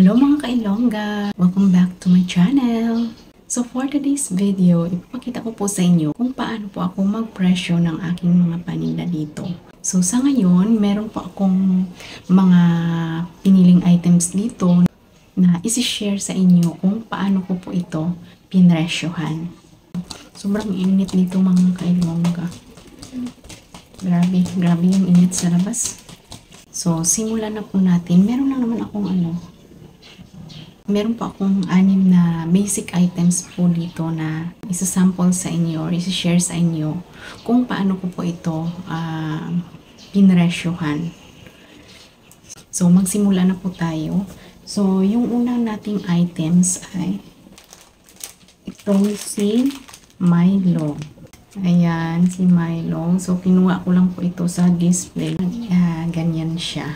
Hello mga ka-Ilongga! Welcome back to my channel! So for today's video, ipapakita ko po sa inyo kung paano po ako mag-presyo ng aking mga paninda dito. So sa ngayon, meron po akong mga piniling items dito na isi-share sa inyo kung paano ko po ito pinresyohan. Sobrang init dito mga ka-Ilongga. Grabe yung init sa labas. So simulan na po natin. Meron po akong 6 na basic items po dito na isa-sample sa inyo or isa-share sa inyo kung paano ko po ito pinresyohan. So, magsimula na po tayo. So, yung unang nating items ay itong si Milo. Ayan, si Milo. So, kinuha ko lang po ito sa display. Ganyan siya.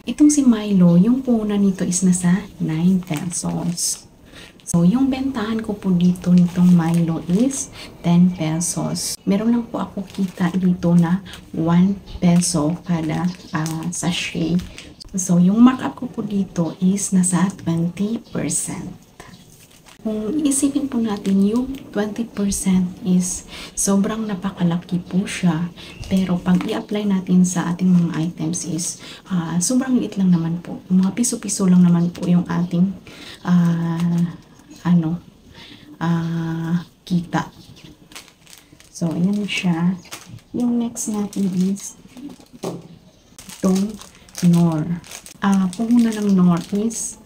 Itong si Milo, yung puhunan nito is nasa 9 pesos. So, yung bentahan ko po dito nitong Milo is 10 pesos. Meron lang po ako kita dito na 1 peso kada sachet. So, yung markup ko po dito is nasa 20%. Kung isipin po natin, yung 20% is sobrang napakalaki po siya. Pero pag i-apply natin sa ating mga items is sobrang liit lang naman po. Mga piso-piso lang naman po yung ating kita. So, ayan siya. Yung next natin is itong Knorr. Puhunan ng Knorr is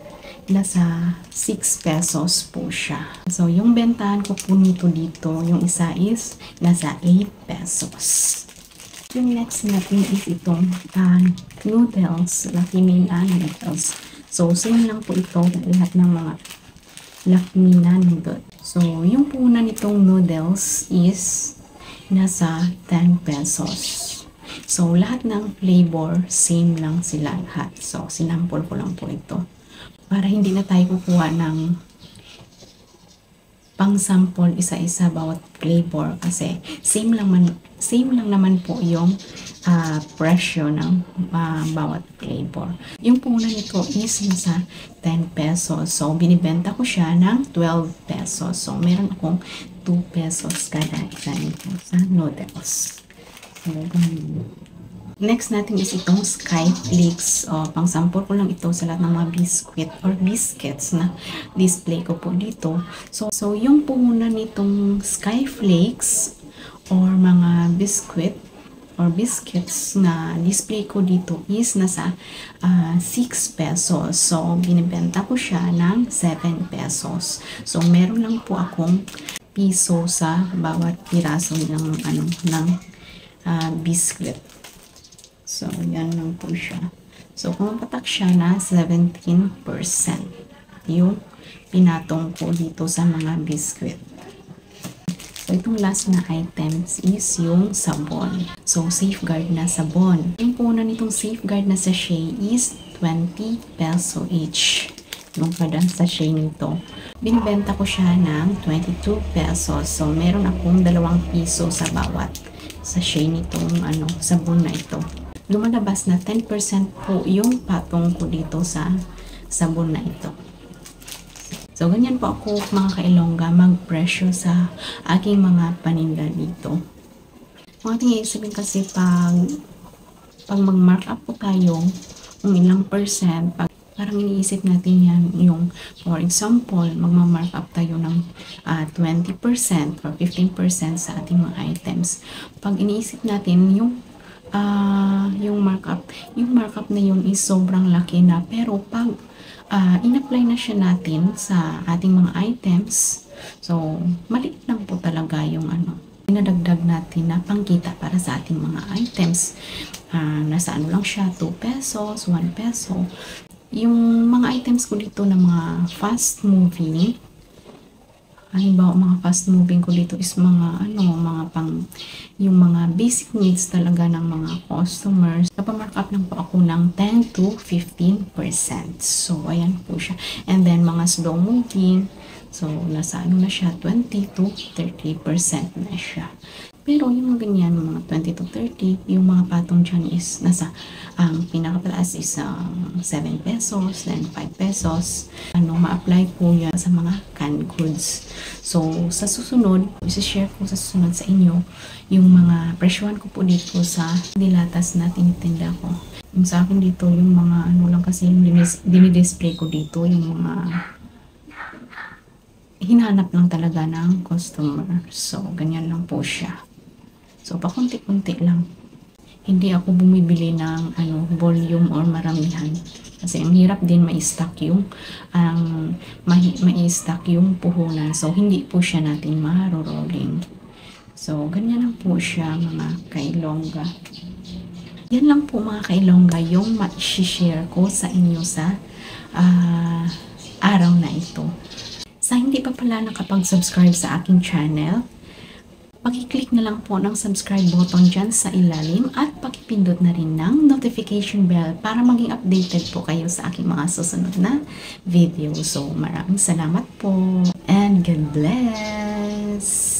nasa 6 pesos po siya. So, yung bentahan ko po nito dito, yung isa is nasa 8 pesos. Yung next natin is itong noodles, Lucky Mina noodles. So, same lang po ito lahat ng mga Lucky Mina noodles. So, yung puhunan nitong noodles is nasa 10 pesos. So, lahat ng flavor, same lang sila lahat. So, sinample ko lang po ito. Para hindi na tayo kukuha ng pang-sample isa-isa bawat flavor kasi same lang naman po yung presyo ng bawat flavor. Yung puhunan nito is nasa 10 pesos. So, binibenta ko siya ng 12 pesos. So, meron akong 2 pesos kada isa nito sa noodles. So, next natin is itong Skyflakes. Pang-sample ko lang ito sa lahat ng mga biscuit or biscuits na display ko po dito. So yung puhunan nitong Skyflakes or mga biscuit or biscuits na display ko dito is nasa 6 pesos. So, binibenta ko siya ng 7 pesos. So, meron lang po akong piso sa bawat piraso ng biscuit. So, yan lang po siya. So, pumapatak siya na 17% yung pinatong ko dito sa mga biscuit. So, itong last na items is yung sabon. So, Safeguard na sabon. Yung puhunan nitong Safeguard na sachet is 20 peso each. Yung kada sachet nito. Binibenta ko siya ng 22 pesos. So, meron akong 2 piso sa bawat sachet nitong sabon na ito. Lumalabas na 10% po yung patong ko dito sa sabon na ito. So, ganyan po ako mga ka-Ilongga mag-presyo sa aking mga paninda dito. Mga ating isipin kasi pag mag-markup po tayo ng ilang percent, parang iniisip natin yan yung, for example, magma-markup tayo ng 20% or 15% sa ating mga items. Pag iniisip natin yung markup na yun is sobrang laki na, pero pag in-apply na siya natin sa ating mga items, so maliit lang po talaga yung pinadagdag natin na pangkita para sa ating mga items. Nasa lang siya, 2 pesos, 1 peso. Yung mga items ko dito na mga fast moving, halimbawa mga fast moving ko dito is yung mga basic needs talaga ng mga customers. Napamarkup lang po ako ng 10 to 15%. So, ayan po siya. And then, mga slow moving. So, nasa na siya, 20 to 30% na siya. Pero yung mga ganyan, mga 20 to 30, yung mga patong dyan is nasa, ang pinakataas is 7 pesos, then 5 pesos. Ma-apply po yan sa mga canned goods. So, sa susunod, isi-share ko sa susunod sa inyo yung mga presyohan ko po dito sa dilatas na tinitinda ko. Yung sa akin dito, yung mga lang kasi yung dinidisplay ko dito, yung mga hinanap lang talaga ng customer. So, ganyan lang po siya. So, pakunti-kunti lang. Hindi ako bumibili ng volume or maramihan. Kasi ang hirap din ma-stock yung ma-stock yung puhunan. So, hindi po siya natin marorolling. So, ganyan lang po siya mga kailongga. Yan lang po mga kailongga yung ma-share ko sa inyo sa araw na ito. Sa hindi pa pala nakapag-subscribe sa aking channel, paki-click na lang po ng subscribe button dyan sa ilalim at pakipindot na rin ng notification bell para maging updated po kayo sa aking mga susunod na video. So, maraming salamat po and God bless!